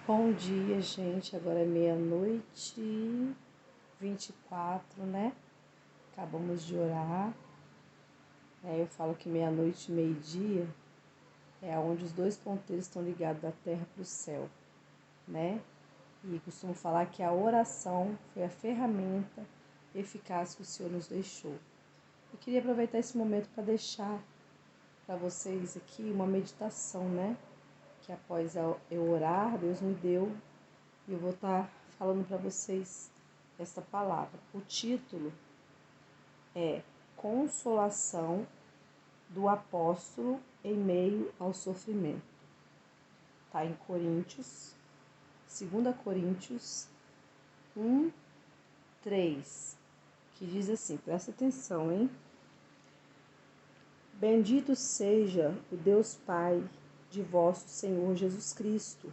Bom dia, gente. Agora é meia-noite e 24, né? Acabamos de orar. Eu falo que meia-noite e meio-dia é onde os dois ponteiros estão ligados da terra para o céu, né? E costumo falar que a oração foi a ferramenta eficaz que o Senhor nos deixou. Eu queria aproveitar esse momento para deixar para vocês aqui uma meditação, né? Que após eu orar, Deus me deu. E eu vou estar falando para vocês esta palavra. O título é Consolação do Apóstolo em meio ao sofrimento. Está em Coríntios, 2 Coríntios 1, 3, que diz assim, presta atenção, hein? Bendito seja o Deus Pai de vosso Senhor Jesus Cristo,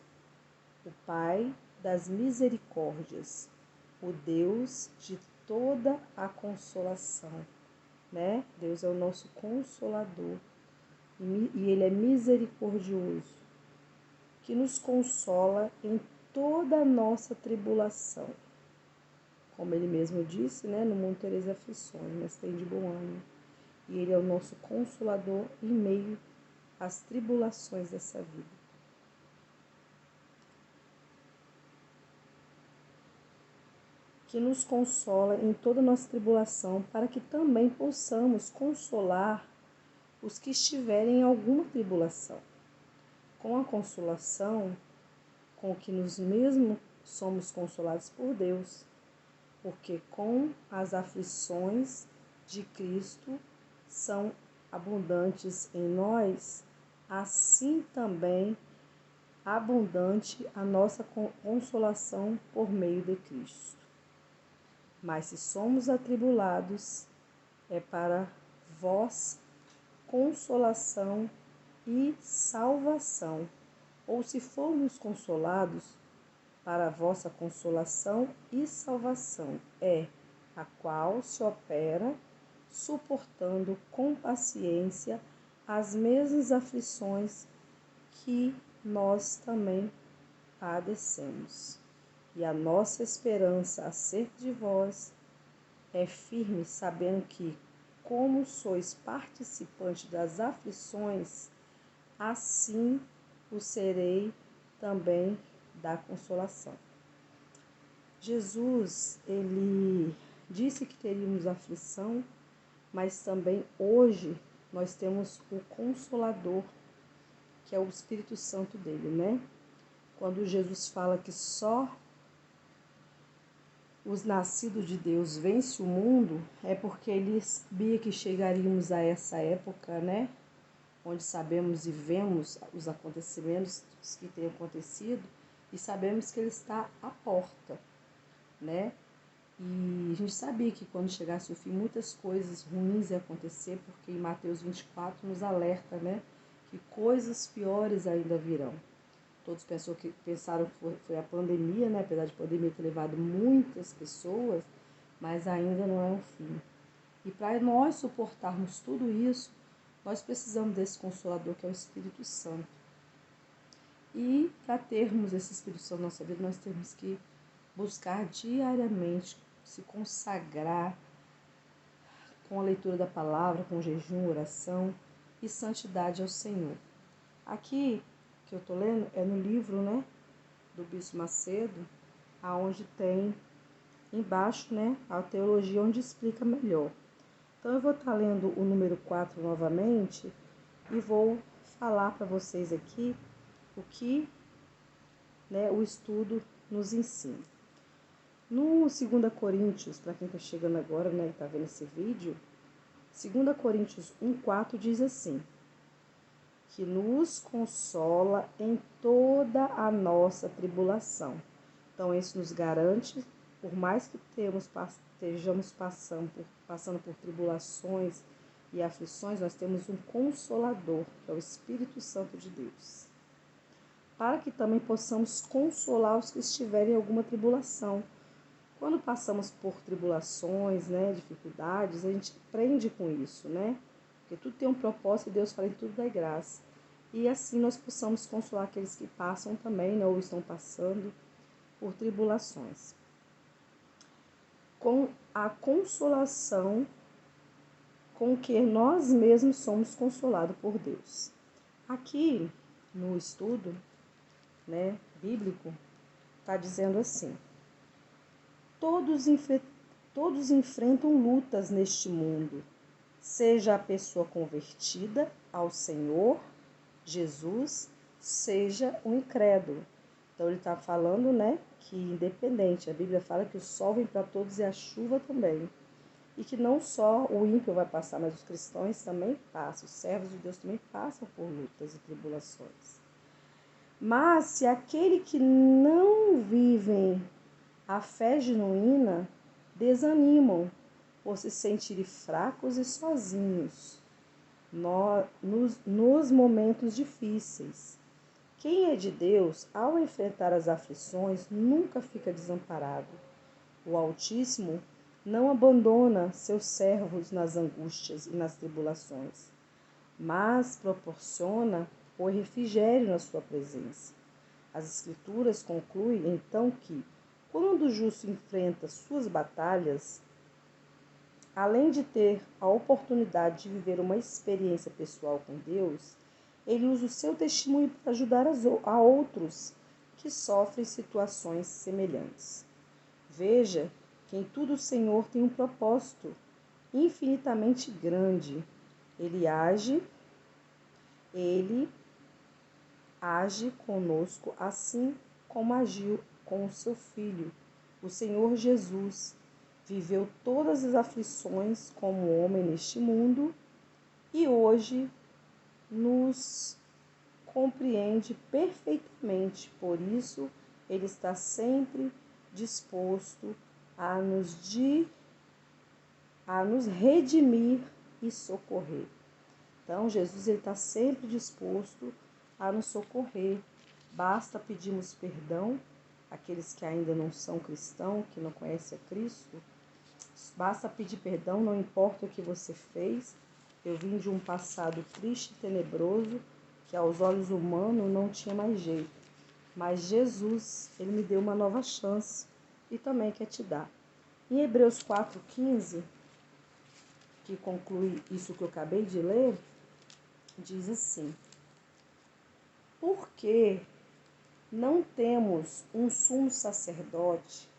o Pai das misericórdias, o Deus de toda a consolação, né? Deus é o nosso consolador e Ele é misericordioso, que nos consola em toda a nossa tribulação. Como Ele mesmo disse, né? No mundo tereis aflições, mas tem de bom ânimo. E Ele é o nosso consolador em meio às tribulações dessa vida. Que nos consola em toda a nossa tribulação, para que também possamos consolar os que estiverem em alguma tribulação. Com a consolação, com que nós mesmos somos consolados por Deus, porque com as aflições de Cristo são abundantes em nós, assim também abundante a nossa consolação por meio de Cristo. Mas se somos atribulados, é para vós consolação e salvação. Ou se formos consolados, para a vossa consolação e salvação, a qual se opera suportando com paciência as mesmas aflições que nós também padecemos. E a nossa esperança acerca de vós é firme, sabendo que, como sois participante das aflições, assim o serei também da consolação. Jesus, ele disse que teríamos aflição, mas também hoje nós temos o Consolador, que é o Espírito Santo dele, né? Quando Jesus fala que só os nascidos de Deus vencem o mundo, é porque ele sabia que chegaríamos a essa época, né? Onde sabemos e vemos os acontecimentos que têm acontecido e sabemos que ele está à porta, né? E a gente sabia que quando chegasse o fim, muitas coisas ruins iam acontecer, porque em Mateus 24 nos alerta, né? Que coisas piores ainda virão. Todos pensaram que foi a pandemia, né? Apesar de a pandemia ter levado muitas pessoas, mas ainda não é o fim. E para nós suportarmos tudo isso, nós precisamos desse Consolador, que é o Espírito Santo. E para termos esse Espírito Santo na nossa vida, nós temos que buscar diariamente se consagrar com a leitura da palavra, com jejum, oração e santidade ao Senhor. Aqui que eu estou lendo é no livro, né, do Bispo Macedo, aonde tem embaixo, né, a teologia onde explica melhor. Então eu vou estar lendo o número 4 novamente e vou falar para vocês aqui o que, né, o estudo nos ensina. No 2 Coríntios, para quem está chegando agora, né, e está vendo esse vídeo, 2 Coríntios 1,4 diz assim: que nos consola em toda a nossa tribulação. Então, isso nos garante, por mais que estejamos passando por tribulações e aflições, nós temos um Consolador, que é o Espírito Santo de Deus, para que também possamos consolar os que estiverem em alguma tribulação. Quando passamos por tribulações, né, dificuldades, a gente aprende com isso, né? Porque tudo tem um propósito e Deus fala em tudo dá graça. e assim nós possamos consolar aqueles que passam também, né, ou estão passando por tribulações. Com a consolação com que nós mesmos somos consolados por Deus. Aqui no estudo, né, bíblico, está dizendo assim: todos enfrentam lutas neste mundo, seja a pessoa convertida ao Senhor Jesus, seja um incrédulo. Então ele está falando, né, que independente, a Bíblia fala que o sol vem para todos e a chuva também. E que não só o ímpio vai passar, mas os cristãos também passam, os servos de Deus também passam por lutas e tribulações. Mas se aquele que não vivem a fé genuína desanimam por se sentirem fracos e sozinhos nos momentos difíceis. Quem é de Deus, ao enfrentar as aflições, nunca fica desamparado. O Altíssimo não abandona seus servos nas angústias e nas tribulações, mas proporciona o refrigério na sua presença. As Escrituras concluem então que, quando o justo enfrenta suas batalhas, além de ter a oportunidade de viver uma experiência pessoal com Deus, ele usa o seu testemunho para ajudar a outros que sofrem situações semelhantes. Veja que em tudo o Senhor tem um propósito infinitamente grande. Ele age conosco assim como agiu com o seu Filho. O Senhor Jesus viveu todas as aflições como homem neste mundo e hoje nos compreende perfeitamente. Por isso, ele está sempre disposto a nos redimir e socorrer. Então, Jesus está sempre disposto a nos socorrer. Basta pedirmos perdão àqueles que ainda não são cristãos, que não conhecem a Cristo. Basta pedir perdão, não importa o que você fez. Eu vim de um passado triste e tenebroso, que aos olhos humanos não tinha mais jeito. Mas Jesus, ele me deu uma nova chance e também quer te dar. Em Hebreus 4,15, que conclui isso que eu acabei de ler, diz assim: porque não temos um sumo sacerdote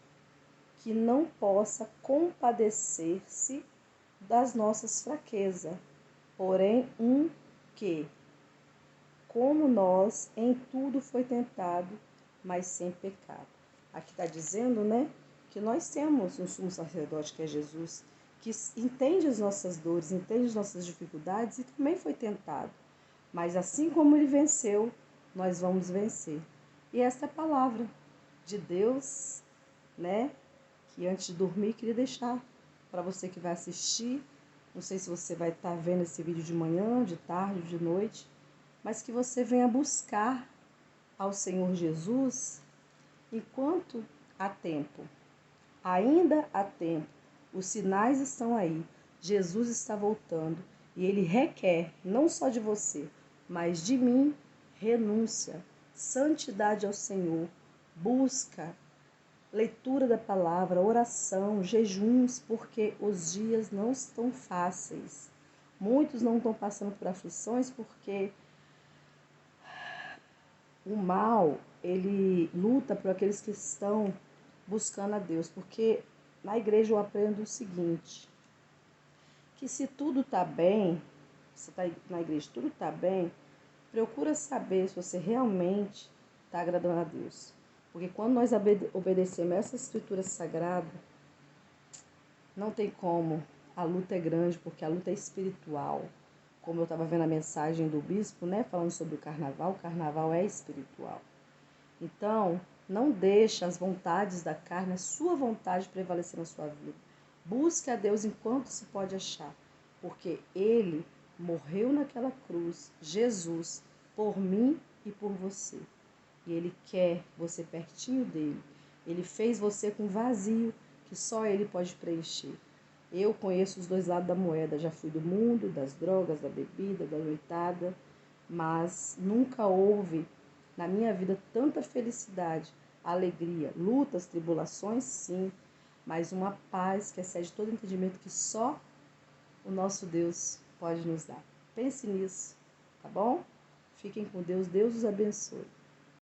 que não possa compadecer-se das nossas fraquezas, porém um que, como nós, em tudo foi tentado, mas sem pecado. Aqui está dizendo, né, que nós temos um sumo sacerdote que é Jesus, que entende as nossas dores, entende as nossas dificuldades e também foi tentado. Mas assim como ele venceu, nós vamos vencer. E esta é a palavra de Deus, né, que antes de dormir queria deixar para você que vai assistir. Não sei se você vai estar vendo esse vídeo de manhã, de tarde, de noite, mas que você venha buscar ao Senhor Jesus enquanto há tempo. Ainda há tempo. Os sinais estão aí. Jesus está voltando e ele requer, não só de você, mas de mim, renúncia, santidade ao Senhor, busca, leitura da palavra, oração, jejuns, porque os dias não estão fáceis. Muitos não estão passando por aflições porque o mal, ele luta por aqueles que estão buscando a Deus, porque na igreja eu aprendo o seguinte, que se tudo está bem, você está na igreja, tudo está bem, procura saber se você realmente está agradando a Deus. Porque quando nós obedecemos essa escritura sagrada, não tem como. A luta é grande, porque a luta é espiritual. Como eu estava vendo a mensagem do bispo, né, falando sobre o carnaval é espiritual. Então, não deixe as vontades da carne, a sua vontade prevalecer na sua vida. Busque a Deus enquanto se pode achar, porque Ele morreu naquela cruz, Jesus, por mim e por você. E Ele quer você pertinho dEle. Ele fez você com vazio, que só Ele pode preencher. Eu conheço os dois lados da moeda, já fui do mundo, das drogas, da bebida, da noitada, mas nunca houve na minha vida tanta felicidade, alegria, lutas, tribulações, sim, mas uma paz que excede todo entendimento que só o nosso Deus pode nos dar. Pense nisso, tá bom? Fiquem com Deus, Deus os abençoe.